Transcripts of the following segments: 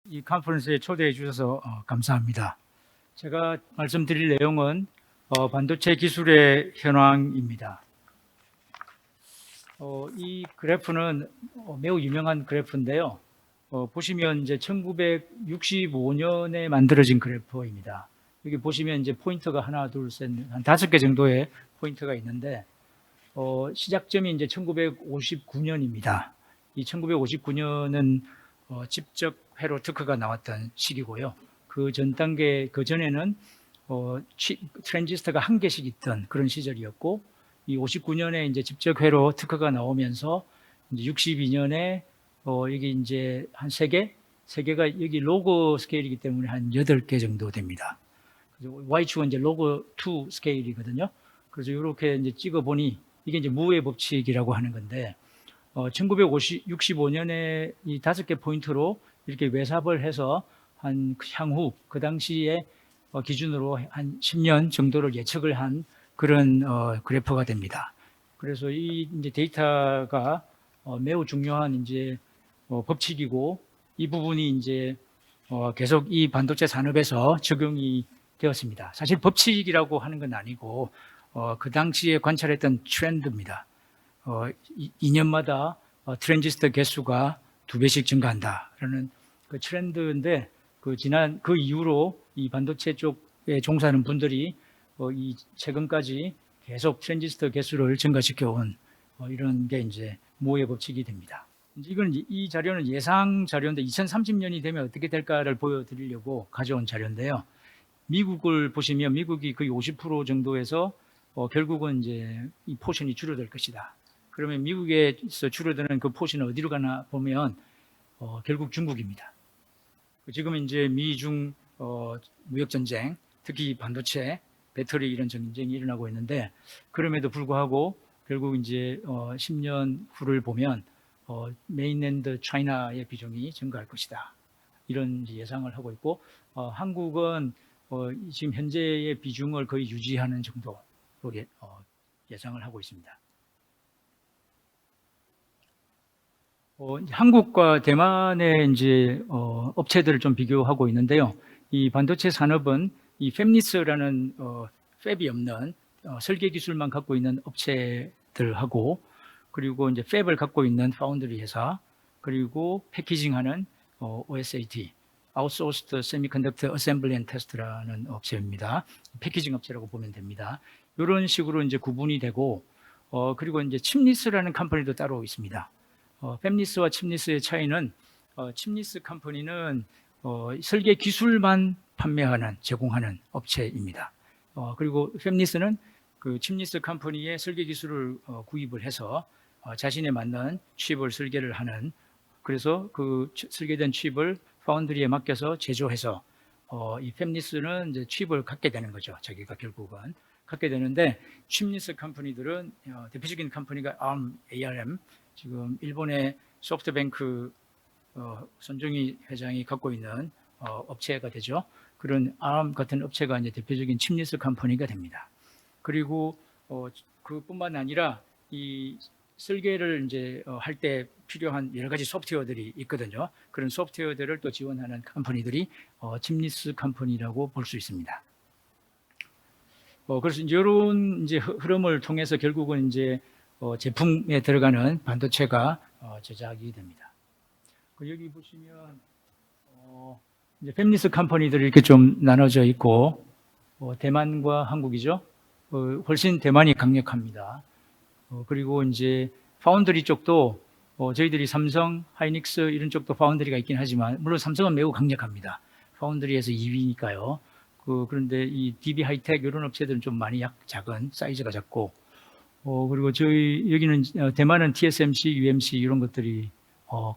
이 컨퍼런스에 초대해 주셔서 감사합니다. 제가 말씀드릴 내용은 반도체 기술의 현황입니다. 이 그래프는 매우 유명한 그래프인데요. 보시면 이제 1965년에 만들어진 그래프입니다. 여기 보시면 이제 포인터가 하나, 둘, 셋, 한 5개 정도의 포인트가 있는데, 시작점이 이제 1959년입니다. 이 1959년은 집적회로 특허가 나왔던 시기고요. 그 전 단계, 그 전에는 트랜지스터가 한 개씩 있던 그런 시절이었고, 이 59년에 이제 집적회로 특허가 나오면서 이제 62년에 여기 이제 한 3개가 여기 로그 스케일이기 때문에 한 8개 정도 됩니다. Y축은 이제 로그 2 스케일이거든요. 그래서 이렇게 이제 찍어 보니 이게 이제 무의 법칙이라고 하는 건데, 1965년에 이 5개 포인트로 이렇게 외삽을 해서 향후 그 당시에 기준으로 한 10년 정도를 예측을 한 그런 그래프가 됩니다. 그래서 이 이제 데이터가 매우 중요한 이제 법칙이고, 이 부분이 이제 계속 이 반도체 산업에서 적용이 되었습니다. 사실 법칙이라고 하는 건 아니고 그 당시에 관찰했던 트렌드입니다. 2년마다 트랜지스터 개수가 2배씩 증가한다라는 그 트렌드인데, 그 이후로 이 반도체 쪽에 종사하는 분들이 이 최근까지 계속 트랜지스터 개수를 증가시켜 온 이런 게 이제 모의 법칙이 됩니다. 이 자료는 예상 자료인데 2030년이 되면 어떻게 될까를 보여드리려고 가져온 자료인데요. 미국을 보시면 미국이 거의 50% 정도에서 결국은 이제 이 포션이 줄어들 것이다. 그러면 미국에서 줄어드는 그 포션은 어디로 가나 보면 결국 중국입니다. 지금 이제 미중 무역 전쟁, 특히 반도체, 배터리 이런 전쟁이 일어나고 있는데, 그럼에도 불구하고 결국 이제 10년 후를 보면 메인랜드 차이나의 비중이 증가할 것이다. 이런 예상을 하고 있고, 한국은 지금 현재의 비중을 거의 유지하는 정도로 예상을 하고 있습니다. 한국과 대만의 이제 업체들을 좀 비교하고 있는데요. 이 반도체 산업은 이 팹리스라는 팹이 없는 설계 기술만 갖고 있는 업체들하고, 그리고 이제 팹을 갖고 있는 파운드리 회사, 그리고 패키징하는 OSAT, Outsourced Semiconductor Assembly and Test라는 업체입니다. 패키징 업체라고 보면 됩니다. 이런 식으로 이제 구분이 되고, 그리고 이제 칩리스라는 컴퍼니도 따로 있습니다. 팹리스와 칩리스의 차이는, 칩리스 컴퍼니는 설계 기술만 판매하는, 제공하는 업체입니다. 그리고 팹리스는 그 칩리스 컴퍼니의 설계 기술을 구입을 해서 자신에 맞는 칩을 설계를 하는, 그래서 그 설계된 칩을 파운드리에 맡겨서 제조해서 이 팹리스는 이제 칩을 갖게 되는 거죠. 자기가 결국은 갖게 되는데, 칩리스 컴퍼니들은 대표적인 컴퍼니가 ARM, 지금 일본의 소프트뱅크 손정희 회장이 갖고 있는 업체가 되죠. 그런 ARM 같은 업체가 이제 대표적인 칩리스 컴퍼니가 됩니다. 그리고 그뿐만 아니라 이 설계를 이제 할 때 필요한 여러 가지 소프트웨어들이 있거든요. 그런 소프트웨어들을 또 지원하는 컴퍼니들이 칩리스 컴퍼니라고 볼 수 있습니다. 그래서 이런 이제 흐름을 통해서 결국은 이제 제품에 들어가는 반도체가 제작이 됩니다. 여기 보시면 이제 팹리스 컴퍼니들이 이렇게 좀 나눠져 있고, 대만과 한국이죠. 훨씬 대만이 강력합니다. 그리고 이제 파운드리 쪽도 저희들이 삼성, 하이닉스 이런 쪽도 파운드리가 있긴 하지만, 물론 삼성은 매우 강력합니다. 파운드리에서 2위니까요. 그런데 이 DB 하이텍 이런 업체들은 좀 많이 작은 사이즈가 작고, 그리고 여기는 대만은 TSMC, UMC 이런 것들이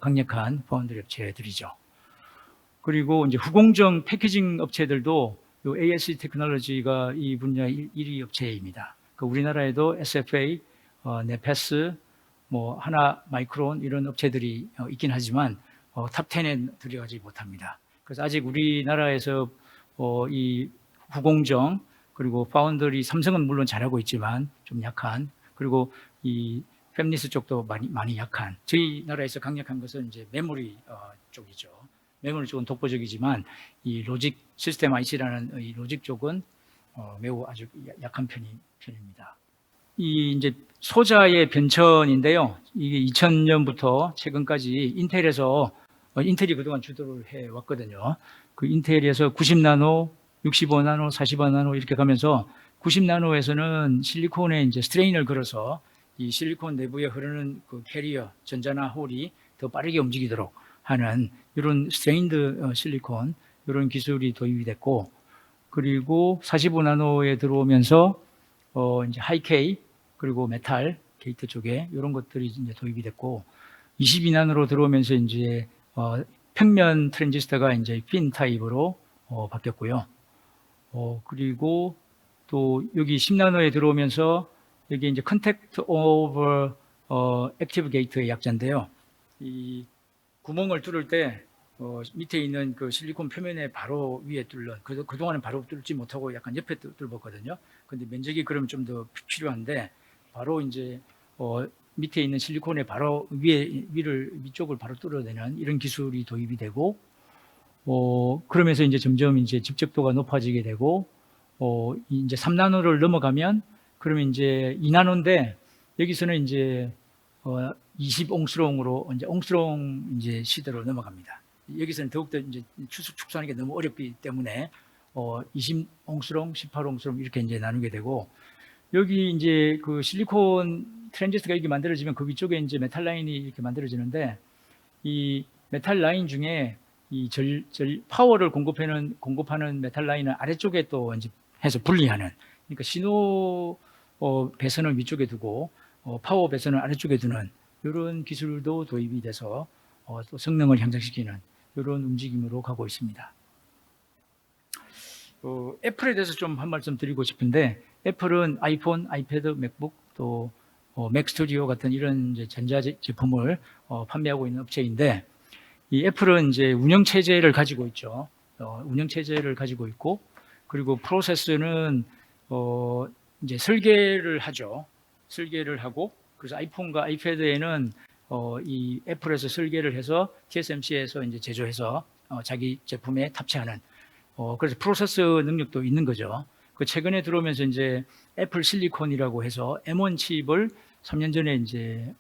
강력한 파운드리 업체들이죠. 그리고 이제 후공정 패키징 업체들도 요 ASE 테크놀로지가 이 분야 1위 업체입니다. 우리나라에도 SFA, 네페스, 하나 마이크론 이런 업체들이 있긴 하지만 탑 10에 들어가지 못합니다. 그래서 아직 우리나라에서 이 후공정, 그리고 파운드리, 삼성은 물론 잘하고 있지만 좀 약한, 그리고 이 팹리스 쪽도 많이 약한, 저희 나라에서 강력한 것은 이제 메모리 쪽이죠. 메모리 쪽은 독보적이지만 이 로직 시스템 IC라는 이 로직 쪽은 매우 아주 약한 편입니다. 이 이제 소자의 변천인데요. 이게 2000년부터 최근까지 인텔에서 인텔이 그동안 주도를 해 왔거든요. 그 인텔에서 90나노, 65나노, 45나노 이렇게 가면서 90나노에서는 실리콘에 이제 스트레인을 걸어서 이 실리콘 내부에 흐르는 그 캐리어, 전자나 홀이 더 빠르게 움직이도록 하는 이런 스트레인드 실리콘 이런 기술이 도입이 됐고, 그리고 45나노에 들어오면서 이제 하이케이 그리고 메탈 게이트 쪽에 이런 것들이 이제 도입이 됐고, 22나노로 들어오면서 이제 평면 트랜지스터가 이제 핀 타입으로 바뀌었고요. 그리고 또 여기 10나노에 들어오면서 여기 이제 컨택트 오버 액티브 게이트의 약자인데요. 이 구멍을 뚫을 때 밑에 있는 그 실리콘 표면에 바로 위에 뚫는, 그동안은 바로 뚫지 못하고 약간 옆에 뚫었거든요. 근데 면적이 그러면 좀 더 필요한데, 바로 이제 밑에 있는 실리콘에 바로 위쪽을 바로 뚫어내는 이런 기술이 도입이 되고, 그러면서 이제 점점 이제 집적도가 높아지게 되고, 이제 3나노를 넘어가면, 그러면 이제 2나노인데, 여기서는 이제 20옹스롱으로 이제 옹스롱 이제 시대로 넘어갑니다. 여기서는 더욱더 이제 축소하는 게 너무 어렵기 때문에 20옹스롱, 18옹스롱 이렇게 이제 나누게 되고, 여기 이제 그 실리콘 트랜지스터가 이렇게 만들어지면 그 위쪽에 이제 메탈 라인이 이렇게 만들어지는데, 이 메탈 라인 중에 이 파워를 공급하는 메탈 라인은 아래쪽에 또 이제 해서 분리하는, 그러니까 신호 배선을 위쪽에 두고 파워 배선을 아래쪽에 두는 이런 기술도 도입이 돼서 또 성능을 향상시키는 이런 움직임으로 가고 있습니다. 애플에 대해서 좀 한 말씀 드리고 싶은데, 애플은 아이폰, 아이패드, 맥북, 또 맥스튜디오 같은 이런 이제 전자 제품을 판매하고 있는 업체인데, 이 애플은 이제 운영체제를 가지고 있죠. 운영체제를 가지고 있고, 그리고 프로세스는 이제 설계를 하죠. 설계를 하고, 그래서 아이폰과 아이패드에는 이 애플에서 설계를 해서 TSMC에서 이제 제조해서 자기 제품에 탑재하는, 그래서 프로세스 능력도 있는 거죠. 그 최근에 들어오면서 이제 애플 실리콘이라고 해서 M1 칩을 3년 전에 이제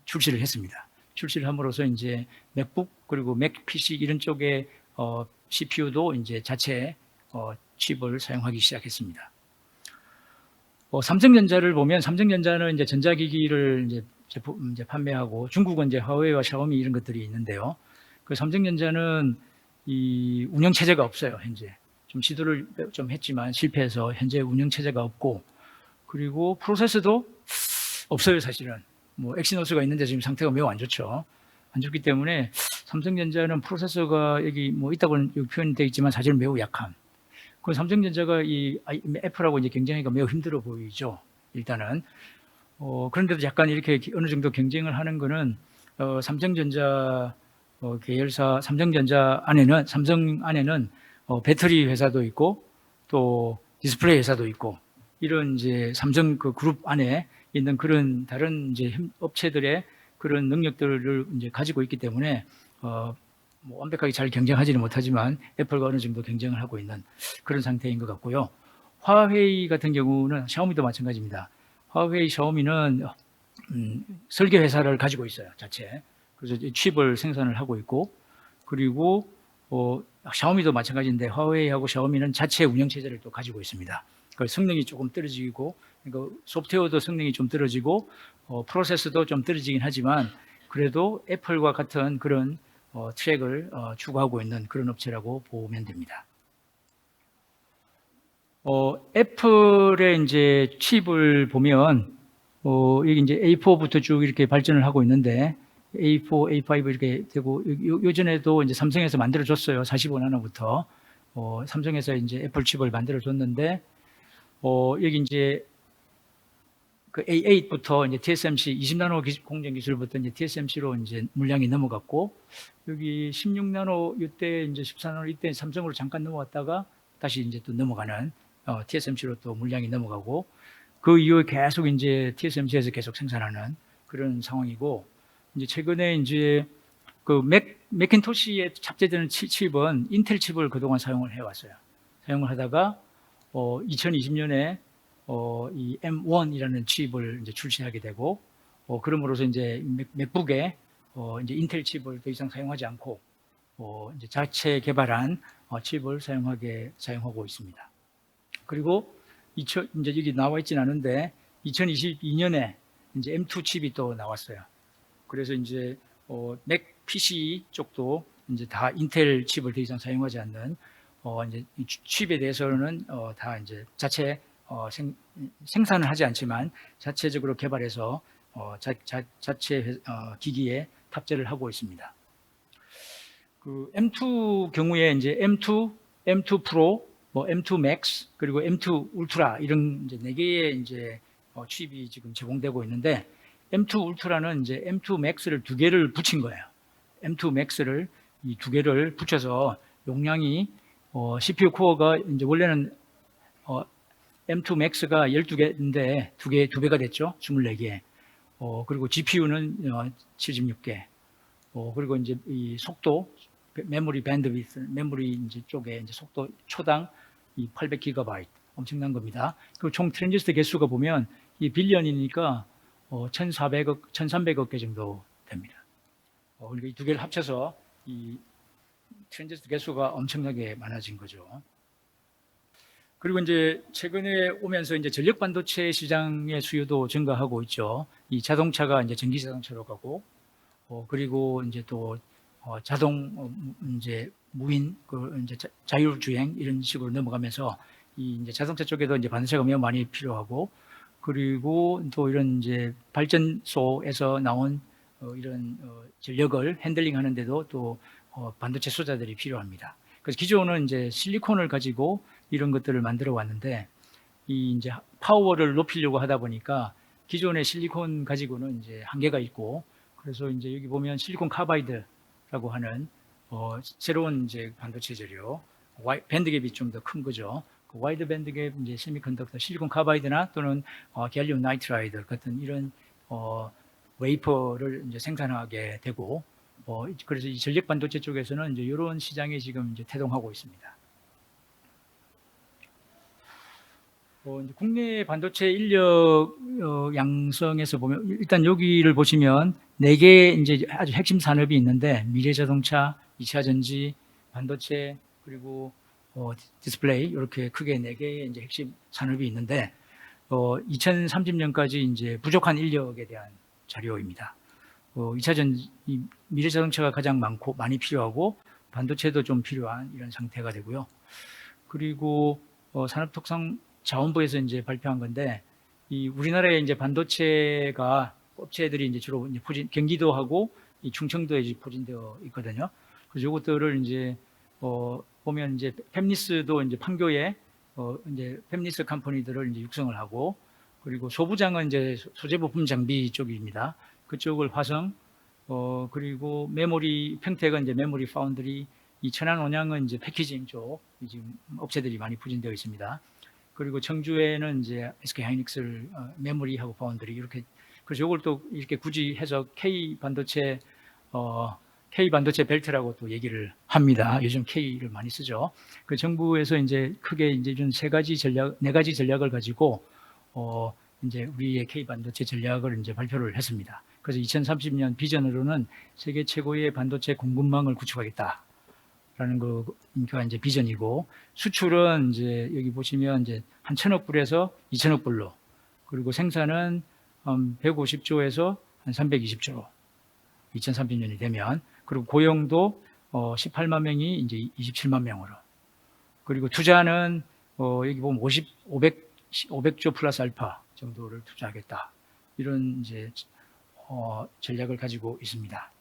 출시를 했습니다. 출시를 함으로써 이제 맥북 그리고 맥 PC 이런 쪽에 CPU도 이제 자체 칩을 사용하기 시작했습니다. 삼성전자를 보면, 삼성전자는 이제 전자기기를 이제 제품 이제 판매하고, 중국은 이제 화웨이와 샤오미 이런 것들이 있는데요. 그 삼성전자는 이 운영 체제가 없어요. 현재 좀 시도를 좀 했지만 실패해서 현재 운영 체제가 없고, 그리고 프로세서도 없어요. 사실은 뭐 엑시노스가 있는데 지금 상태가 매우 안 좋죠. 안 좋기 때문에 삼성전자는 프로세서가 여기 뭐 있다고는 여기 표현되어 있지만 사실은 매우 약한. 그 삼성전자가 이 애플하고 이제 경쟁하기가 매우 힘들어 보이죠. 일단은 그런데도 약간 이렇게 어느 정도 경쟁을 하는 거는 삼성전자 계열사 삼성전자 안에는, 삼성 안에는 배터리 회사도 있고 또 디스플레이 회사도 있고, 이런 이제 삼성 그 그룹 안에 있는 그런 다른 이제 업체들의 그런 능력들을 이제 가지고 있기 때문에 뭐 완벽하게 잘 경쟁하지는 못하지만 애플과 어느 정도 경쟁을 하고 있는 그런 상태인 것 같고요. 화웨이 같은 경우는, 샤오미도 마찬가지입니다. 화웨이, 샤오미는 설계 회사를 가지고 있어요, 자체. 그래서 칩을 생산을 하고 있고, 그리고 샤오미도 마찬가지인데 화웨이하고 샤오미는 자체 운영 체제를 또 가지고 있습니다. 그 성능이 조금 떨어지고, 그러니까 소프트웨어도 성능이 좀 떨어지고 프로세스도 좀 떨어지긴 하지만, 그래도 애플과 같은 그런 트랙을 추구하고 있는 그런 업체라고 보면 됩니다. 애플의 이제 칩을 보면 여기 이제 A4부터 쭉 이렇게 발전을 하고 있는데, A4, A5 이렇게 되고, 요전에도 이제 삼성에서 만들어줬어요. 45나노부터 삼성에서 이제 애플 칩을 만들어줬는데, 여기 이제 그 A8부터 이제 TSMC 20나노 공정 기술부터 이제 TSMC로 이제 물량이 넘어갔고, 여기 16나노 이때 이제 14나노 이때 삼성으로 잠깐 넘어갔다가 다시 이제 또 넘어가는 TSMC로 또 물량이 넘어가고, 그 이후에 계속 이제 TSMC에서 계속 생산하는 그런 상황이고, 이제 최근에 이제 그 맥킨토시에 탑재되는 칩은 인텔 칩을 그동안 사용을 해왔어요. 사용을 하다가 2020년에 이 M1이라는 칩을 이제 출시하게 되고 그럼으로써 이제 맥북에 이제 인텔 칩을 더 이상 사용하지 않고 이제 자체 개발한 칩을 사용하고 있습니다. 그리고 이제 여기 나와 있지는 않은데 2022년에 이제 M2 칩이 또 나왔어요. 그래서 이제 맥 PC 쪽도 이제 다 인텔 칩을 더 이상 사용하지 않는 이제 칩에 대해서는 다 이제 자체 생산을 하지 않지만 자체적으로 개발해서 자체 기기에 탑재를 하고 있습니다. 그 M2 경우에 이제 M2 프로, 뭐 M2 맥스, 그리고 M2 울트라 이런 이제 4개의 이제 칩이 지금 제공되고 있는데 M2 울트라는 이제 M2 맥스를 2개를 붙인 거예요. M2 맥스를 이 2개를 붙여서 용량이 CPU 코어가 이제 원래는 M2 맥스가 12개인데 2배가 됐죠. 24개. 그리고 GPU는 76개. 그리고 이제 이 속도, 메모리 밴드위스, 메모리 이제 쪽에 이제 속도 초당 이 800GB 엄청난 겁니다. 그리고 총 트랜지스터 개수가 보면 이 빌리언이니까 1,400억, 1,300억 개 정도 됩니다. 그러니까 이 2개를 합쳐서 이 트랜지스터 개수가 엄청나게 많아진 거죠. 그리고 이제 최근에 오면서 이제 전력 반도체 시장의 수요도 증가하고 있죠. 이 자동차가 이제 전기 자동차로 가고, 그리고 이제 또 자동 이제 무인 이제 자율주행 이런 식으로 넘어가면서 이 이제 자동차 쪽에도 이제 반도체가 매우 많이 필요하고, 그리고 또 이런 이제 발전소에서 나온 이런 전력을 핸들링 하는데도 또 반도체 소자들이 필요합니다. 그래서 기존은 이제 실리콘을 가지고 이런 것들을 만들어 왔는데 이 이제 파워를 높이려고 하다 보니까 기존의 실리콘 가지고는 이제 한계가 있고, 그래서 이제 여기 보면 실리콘 카바이드라고 하는 새로운 이제 반도체 재료, 밴드갭이 좀 더 큰 거죠. 그 와이드 밴드갭 이제 세미컨덕터 실리콘 카바이드나 또는 갤리움 나이트라이드 같은 이런 웨이퍼를 이제 생산하게 되고, 그래서 이 전력 반도체 쪽에서는 이제 이런 시장이 지금 이제 태동하고 있습니다. 이제 국내 반도체 인력 양성에서 보면 일단 여기를 보시면 4개 이제 아주 핵심 산업이 있는데 미래자동차, 2차 전지, 반도체 그리고 디스플레이 이렇게 크게 4개의 이제 핵심 산업이 있는데 2030년까지 이제 부족한 인력에 대한 자료입니다. 2차 전지 미래자동차가 가장 많이 필요하고 반도체도 좀 필요한 이런 상태가 되고요. 그리고 산업통상자원부에서 이제 발표한 건데 이 우리나라의 이제 반도체가 업체들이 이제 주로 이제 경기도하고 이 충청도에 이제 포진되어 있거든요. 그래서 이것들을 이제 보면 이제 팹리스도 이제 판교에 이제 팹리스 컴퍼니들을 이제 육성을 하고, 그리고 소부장은 이제 소재 부품 장비 쪽입니다. 그쪽을 화성, 그리고 메모리 평택은 이제 메모리 파운드리, 이 천안 온양은 이제 패키징 쪽 지금 업체들이 많이 부진되어 있습니다. 그리고 청주에는 이제 SK 하이닉스 메모리하고 파운드리 이렇게, 그래서 이걸 또 이렇게 굳이 해서 K 반도체 벨트라고 또 얘기를 합니다. 요즘 K를 많이 쓰죠. 그 정부에서 이제 크게 이제 준 4가지 전략을 가지고 이제 우리의 K 반도체 전략을 이제 발표를 했습니다. 그래서 2030년 비전으로는 세계 최고의 반도체 공급망을 구축하겠다라는 거가 이제 비전이고, 수출은 이제 여기 보시면 이제 한 1,000억 불에서 2,000억 불로, 그리고 생산은 150조에서 한 320조로 2030년이 되면, 그리고 고용도 18만 명이 이제 27만 명으로, 그리고 투자는 여기 보면 500조 플러스 알파 정도를 투자하겠다, 이런 이제 전략을 가지고 있습니다.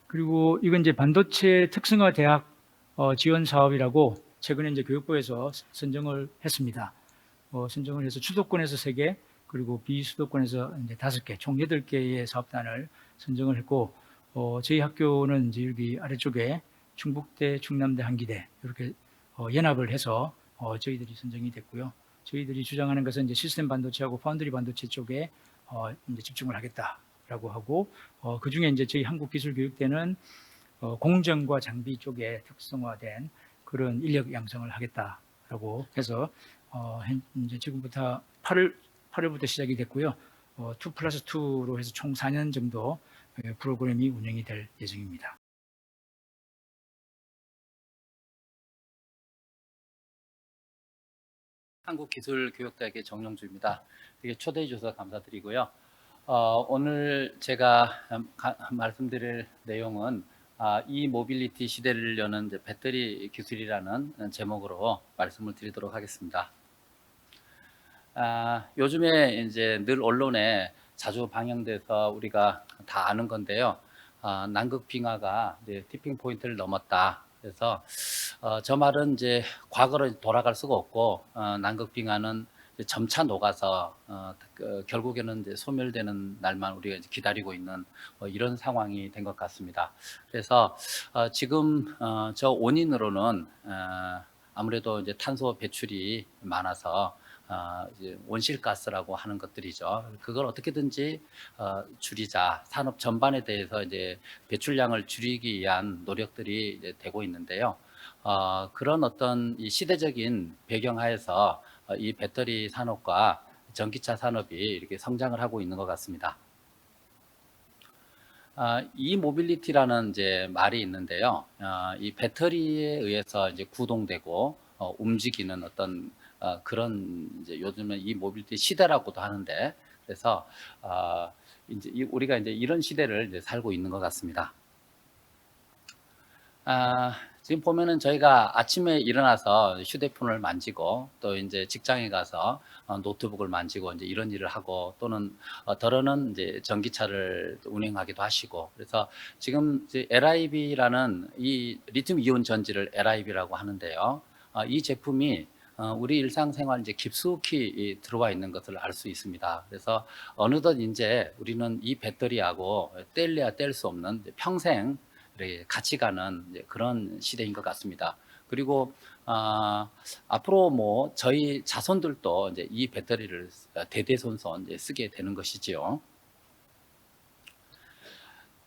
그리고 이건 이제 반도체 특성화 대학 지원 사업이라고 최근에 이제 교육부에서 선정을 했습니다. 선정을 해서 수도권에서 3개, 그리고 비수도권에서 이제 5개, 총 8개의 사업단을 선정을 했고, 저희 학교는 이제 여기 아래쪽에 충북대, 충남대, 한기대 이렇게 연합을 해서 저희들이 선정이 됐고요. 저희들이 주장하는 것은 이제 시스템 반도체하고 파운드리 반도체 쪽에 이제 집중을 하겠다라는 하겠다라고 하고 그 중에 이제 저희 한국기술교육대는 공정과 장비 쪽에 특성화된 그런 인력 양성을 하겠다라고 해서 이제 지금부터 8월부터 시작이 됐고요. 2+2로 해서 총 4년 정도 프로그램이 운영이 될 예정입니다. 한국기술교육대학의 정영주입니다. 이게 초대해 주셔서 감사드리고요. 오늘 제가 말씀드릴 내용은 이 모빌리티 시대를 여는 배터리 기술이라는 제목으로 말씀을 드리도록 하겠습니다. 요즘에 이제 늘 언론에 자주 방영돼서 우리가 다 아는 건데요. 남극 빙하가 이제 티핑 포인트를 넘었다. 그래서 저 말은 이제 과거로 돌아갈 수가 없고 남극 빙하는 점차 녹아서 결국에는 이제 소멸되는 날만 우리가 이제 기다리고 있는 이런 상황이 된 것 같습니다. 그래서 지금 저 원인으로는 아무래도 이제 탄소 배출이 많아서 이제 온실가스라고 하는 것들이죠. 그걸 어떻게든지 줄이자, 산업 전반에 대해서 이제 배출량을 줄이기 위한 노력들이 이제 되고 있는데요. 그런 어떤 이 시대적인 배경하에서 이 배터리 산업과 전기차 산업이 이렇게 성장을 하고 있는 것 같습니다. 이 모빌리티라는 이제 말이 있는데요. 이 배터리에 의해서 이제 구동되고 움직이는 어떤 그런 이제 요즘은 이 모빌리티 시대라고도 하는데, 그래서 이제 우리가 이제 이런 시대를 이제 살고 있는 것 같습니다. 지금 보면은 저희가 아침에 일어나서 휴대폰을 만지고 또 이제 직장에 가서 노트북을 만지고 이제 이런 일을 하고, 또는 더러는 이제 전기차를 운행하기도 하시고, 그래서 지금 이제 LIB라는 이 리튬 이온 전지를 LIB라고 하는데요. 이 제품이 우리 일상생활 이제 깊숙이 들어와 있는 것을 알 수 있습니다. 그래서 어느덧 이제 우리는 이 배터리하고 뗄래야 뗄 수 없는 평생 같이 가는 그런 시대인 것 같습니다. 그리고 앞으로 뭐 저희 자손들도 이제 이 배터리를 대대손손 이제 쓰게 되는 것이지요.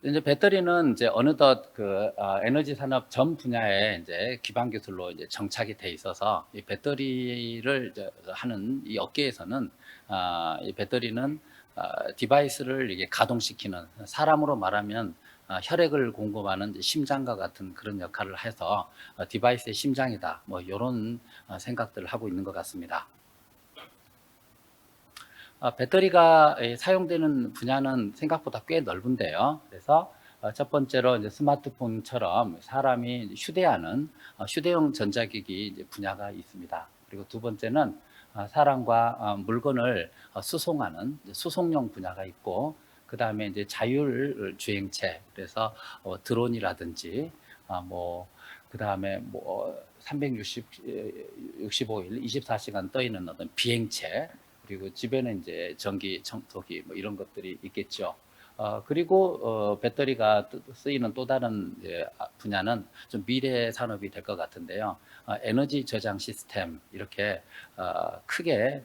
이제 배터리는 이제 어느덧 그 에너지 산업 전 분야에 이제 기반 기술로 이제 정착이 돼 있어서 이 배터리를 이제 하는 이 업계에서는 이 배터리는 디바이스를 이게 가동시키는, 사람으로 말하면 혈액을 공급하는 심장과 같은 그런 역할을 해서 디바이스의 심장이다, 뭐 이런 생각들을 하고 있는 것 같습니다. 배터리가 사용되는 분야는 생각보다 꽤 넓은데요. 그래서 첫 번째로 이제 스마트폰처럼 사람이 휴대하는 휴대용 전자기기 분야가 있습니다. 그리고 두 번째는 사람과 물건을 수송하는 수송용 분야가 있고, 그 다음에 이제 자율주행체, 그래서 드론이라든지 그 다음에 365일 24시간 떠 있는 어떤 비행체, 그리고 집에는 이제 전기 청소기 뭐 이런 것들이 있겠죠. 그리고 배터리가 쓰이는 또 다른 분야는 좀 미래 산업이 될 것 같은데요. 에너지 저장 시스템, 이렇게 크게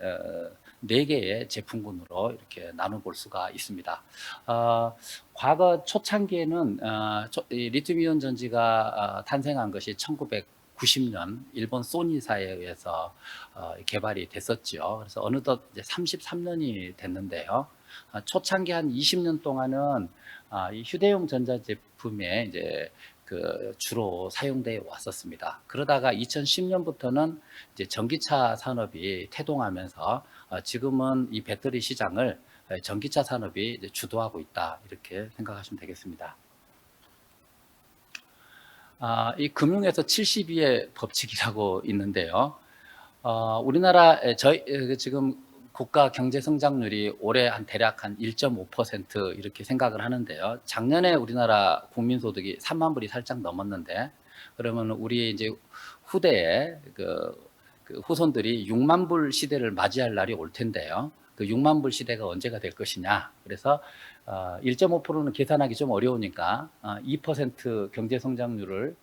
네 개의 제품군으로 이렇게 나눠볼 수가 있습니다. 과거 초창기에는 이 리튬이온 전지가 탄생한 것이 1990년 일본 소니사에 의해서 개발이 됐었죠. 그래서 어느덧 이제 33년이 됐는데요. 초창기 한 20년 동안은 이 휴대용 전자제품에 이제 그 주로 사용되어 왔었습니다. 그러다가 2010년부터는 이제 전기차 산업이 태동하면서 지금은 이 배터리 시장을 전기차 산업이 이제 주도하고 있다, 이렇게 생각하시면 되겠습니다. 이 금융에서 72의 법칙이라고 있는데요. 우리나라 저희 지금 국가 경제 성장률이 올해 대략 한 1.5% 이렇게 생각을 하는데요. 작년에 우리나라 국민 소득이 3만 불이 살짝 넘었는데, 그러면 우리 이제 후대에 그 후손들이 6만 불 시대를 맞이할 날이 올 텐데요. 그 6만 불 시대가 언제가 될 것이냐. 그래서 1.5%는 계산하기 좀 어려우니까 2% 경제 성장률을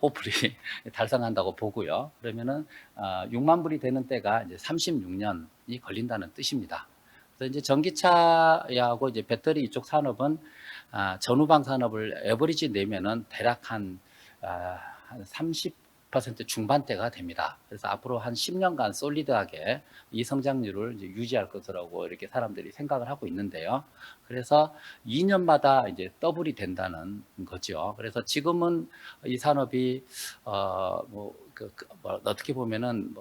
호프리 달성한다고 보고요. 그러면은 6만 불이 되는 때가 이제 36년이 걸린다는 뜻입니다. 그래서 이제 전기차하고 이제 배터리 이쪽 산업은 전후방 산업을 에버리지 내면은 대략 한 30% 중반대가 됩니다. 그래서 앞으로 한 10년간 솔리드하게 이 성장률을 이제 유지할 것이라고 이렇게 사람들이 생각을 하고 있는데요. 그래서 2년마다 이제 더블이 된다는 거죠. 그래서 지금은 이 산업이 어떻게 보면은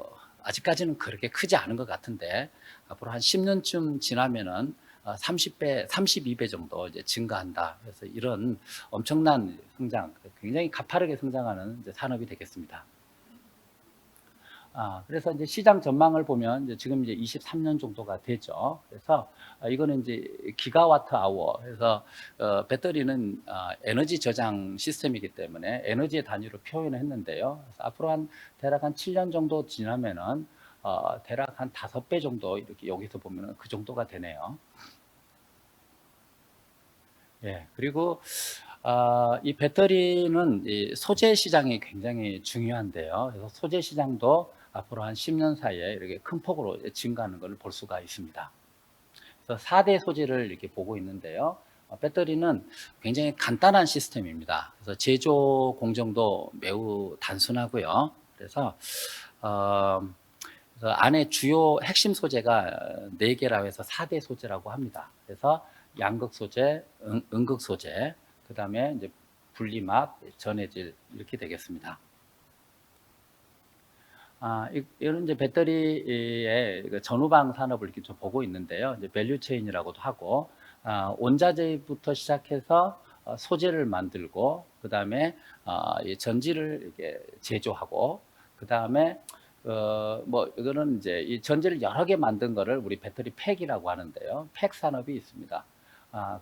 아직까지는 그렇게 크지 않은 것 같은데 앞으로 한 10년쯤 지나면은 30배, 32배 정도 이제 증가한다. 그래서 이런 엄청난 성장, 굉장히 가파르게 성장하는 이제 산업이 되겠습니다. 그래서 이제 시장 전망을 보면 이제 지금 이제 23년 정도가 되죠. 그래서 이거는 이제 기가와트 아워. 그래서 배터리는 에너지 저장 시스템이기 때문에 에너지의 단위로 표현을 했는데요. 그래서 앞으로 대략 한 7년 정도 지나면은 대략 한 5배 정도 이렇게 여기서 보면은 그 정도가 되네요. 예, 그리고 이 배터리는 이 소재 시장이 굉장히 중요한데요. 그래서 소재 시장도 앞으로 한 10년 사이에 이렇게 큰 폭으로 증가하는 것을 볼 수가 있습니다. 그래서 4대 소재를 이렇게 보고 있는데요. 배터리는 굉장히 간단한 시스템입니다. 그래서 제조 공정도 매우 단순하고요. 어, 그래서 안에 주요 핵심 소재가 4개라고 해서 4대 소재라고 합니다. 그래서 양극 소재, 음극 소재, 그 다음에 이제 분리막, 전해질 이렇게 되겠습니다. 이런 이제 배터리의 전후방 산업을 이렇게 좀 보고 있는데요. 이제 밸류 체인이라고도 하고, 원자재부터 시작해서 소재를 만들고, 그 다음에 전지를 이렇게 제조하고, 그 다음에 이거는 이제 이 전지를 여러 개 만든 거를 우리 배터리 팩이라고 하는데요. 팩 산업이 있습니다.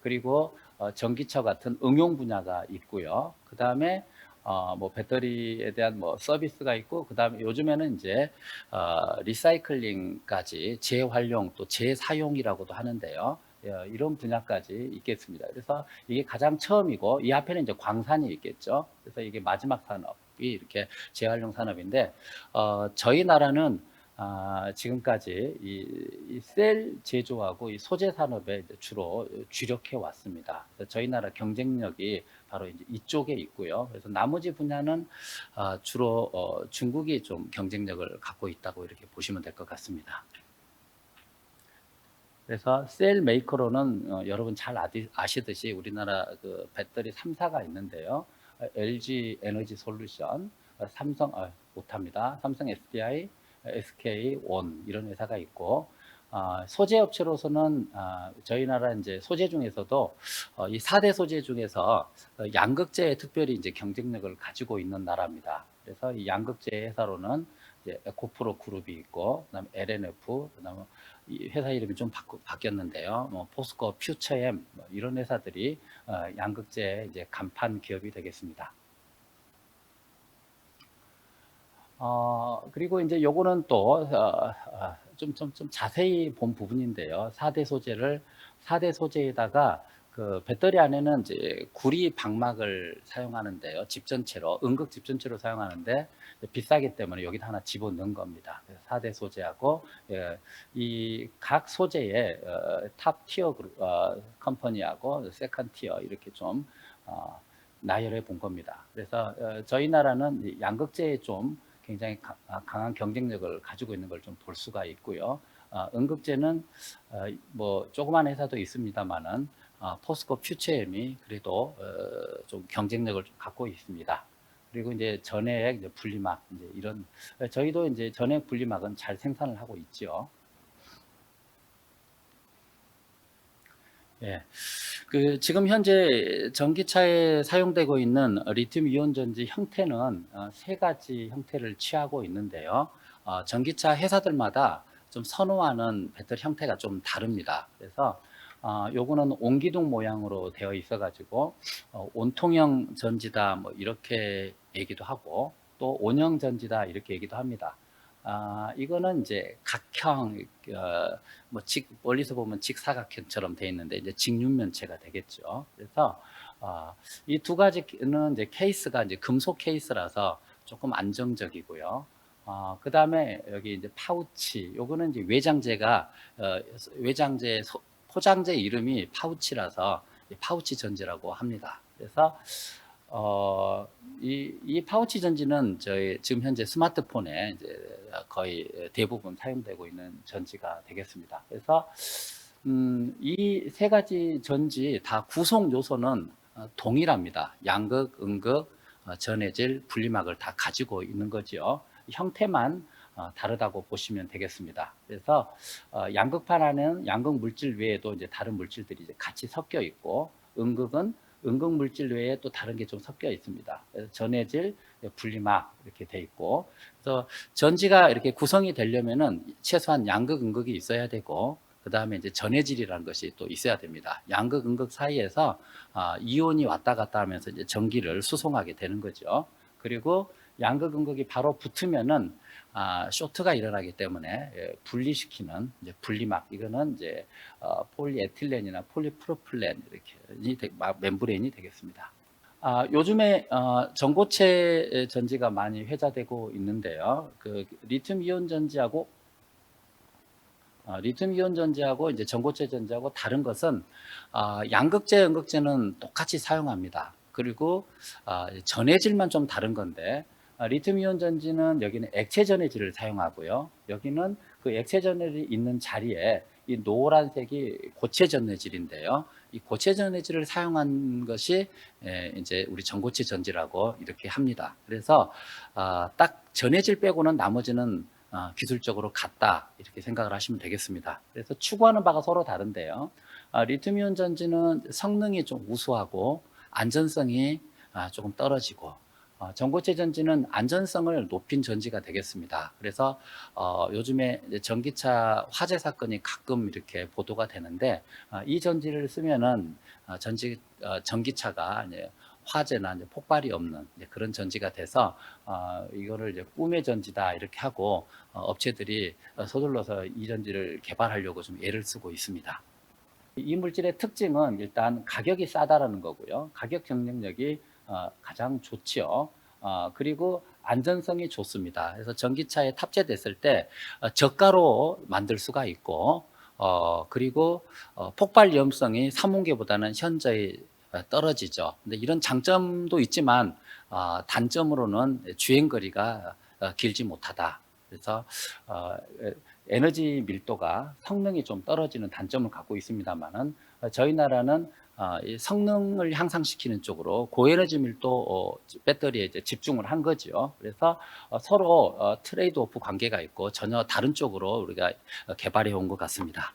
그리고 전기차 같은 응용 분야가 있고요. 그 다음에 배터리에 대한 서비스가 있고, 그 다음에 요즘에는 이제 리사이클링까지 재활용 또 재사용이라고도 하는데요. 이런 분야까지 있겠습니다. 그래서 이게 가장 처음이고, 이 앞에는 이제 광산이 있겠죠. 그래서 이게 마지막 산업이 이렇게 재활용 산업인데, 저희 나라는 지금까지 이 셀 제조하고 이 소재 산업에 이제 주로 주력해 왔습니다. 그래서 저희 나라 경쟁력이 바로 이제 이쪽에 있고요. 그래서 나머지 분야는 주로 중국이 좀 경쟁력을 갖고 있다고 이렇게 보시면 될 것 같습니다. 그래서 셀 메이커로는 여러분 잘 아시듯이 우리나라 그 배터리 3사가 있는데요. LG 에너지 솔루션, 삼성 못합니다. 삼성 SDI, SK 온 이런 회사가 있고, 소재 업체로서는 저희 나라 이제 소재 중에서도 이 4대 소재 중에서 양극재에 특별히 이제 경쟁력을 가지고 있는 나라입니다. 그래서 이 양극재 회사로는 이제 에코프로 그룹이 있고, 그다음에 LNF, 그다음에 이 회사 이름이 좀 바뀌었는데요. 포스코, 퓨처엠 이런 회사들이 양극재 이제 간판 기업이 되겠습니다. 그리고 이제 요거는 또 좀 자세히 본 부분인데요. 4대 소재에다가 그 배터리 안에는 이제 구리 방막을 사용하는데요. 집 전체로 음극 집 전체로 사용하는데 비싸기 때문에 여기다 하나 집어넣은 겁니다. 4대 소재하고 이 각 소재의 탑 티어 컴퍼니하고 세컨 티어 이렇게 좀 나열해 본 겁니다. 그래서 저희 나라는 양극재에 좀 굉장히 강한 경쟁력을 가지고 있는 걸 좀 볼 수가 있고요. 음극재는 조그만 회사도 있습니다만은 포스코 퓨처엠이 그래도 좀 경쟁력을 좀 갖고 있습니다. 그리고 이제 전해액, 이제 분리막 이제 이런 저희도 이제 전해액 분리막은 잘 생산을 하고 있죠. 예. 그 지금 현재 전기차에 사용되고 있는 리튬 이온 전지 형태는 세 가지 형태를 취하고 있는데요. 전기차 회사들마다 좀 선호하는 배터리 형태가 좀 다릅니다. 그래서 요거는 온기둥 모양으로 되어 있어 가지고 온통형 전지다 뭐 이렇게 얘기도 하고 또 온형 전지다 이렇게 얘기도 합니다. 이거는 이제 각형, 멀리서 보면 직사각형처럼 되어 있는데, 이제 직육면체가 되겠죠. 그래서, 이 두 가지는 이제 케이스가 이제 금속 케이스라서 조금 안정적이고요. 그다음에 여기 이제 파우치, 요거는 이제 외장재가 포장재 이름이 파우치라서 이 파우치 전지라고 합니다. 그래서 이 파우치 전지는 저희 지금 현재 스마트폰에 이제 거의 대부분 사용되고 있는 전지가 되겠습니다. 그래서 이 세 가지 전지 다 구성 요소는 동일합니다. 양극, 음극, 전해질, 분리막을 다 가지고 있는 거죠. 형태만 다르다고 보시면 되겠습니다. 그래서 양극판 안에는 양극 물질 외에도 이제 다른 물질들이 이제 같이 섞여 있고, 음극은 음극 물질 외에 또 다른 게 좀 섞여 있습니다. 그래서 전해질, 분리막 이렇게 돼 있고, 그래서 전지가 이렇게 구성이 되려면은 최소한 양극, 음극이 있어야 되고, 그 다음에 이제 전해질이라는 것이 또 있어야 됩니다. 양극, 음극 사이에서 이온이 왔다 갔다 하면서 이제 전기를 수송하게 되는 거죠. 그리고 양극, 음극이 바로 붙으면은 쇼트가 일어나기 때문에 분리시키는 이제 분리막, 이거는 이제 폴리에틸렌이나 폴리프로필렌 이렇게 멤브레인이 되겠습니다. 요즘에 전고체 전지가 많이 회자되고 있는데요. 그 리튬 이온 전지하고 이제 전고체 전지하고 다른 것은 양극재, 음극재는 똑같이 사용합니다. 그리고 전해질만 좀 다른 건데, 리튬 이온 전지는 여기는 액체 전해질을 사용하고요. 여기는 그 액체 전해질이 있는 자리에 이 노란색이 고체 전해질인데요. 이 고체 전해질을 사용한 것이 이제 우리 전고체 전지라고 이렇게 합니다. 그래서 딱 전해질 빼고는 나머지는 기술적으로 같다, 이렇게 생각을 하시면 되겠습니다. 그래서 추구하는 바가 서로 다른데요. 리튬이온 전지는 성능이 좀 우수하고 안전성이 조금 떨어지고, 전고체 전지는 안전성을 높인 전지가 되겠습니다. 그래서 요즘에 이제 전기차 화재 사건이 가끔 이렇게 보도가 되는데, 이 전지를 쓰면은 전기차가 이제 화재나 이제 폭발이 없는 이제 그런 전지가 돼서 이거를 이제 꿈의 전지다 이렇게 하고 업체들이 서둘러서 이 전지를 개발하려고 좀 애를 쓰고 있습니다. 이 물질의 특징은 일단 가격이 싸다라는 거고요. 가격 경쟁력이 가장 좋지요. 그리고 안전성이 좋습니다. 그래서 전기차에 탑재됐을 때 저가로 만들 수가 있고, 그리고 폭발 위험성이 삼문계보다는 현저히 떨어지죠. 근데 이런 장점도 있지만 단점으로는 주행거리가 길지 못하다. 그래서 에너지 밀도가, 성능이 좀 떨어지는 단점을 갖고 있습니다만은, 저희 나라는 이 성능을 향상시키는 쪽으로 고에너지 밀도 배터리에 이제 집중을 한 거죠. 그래서 서로 트레이드 오프 관계가 있고 전혀 다른 쪽으로 우리가 개발해 온 것 같습니다.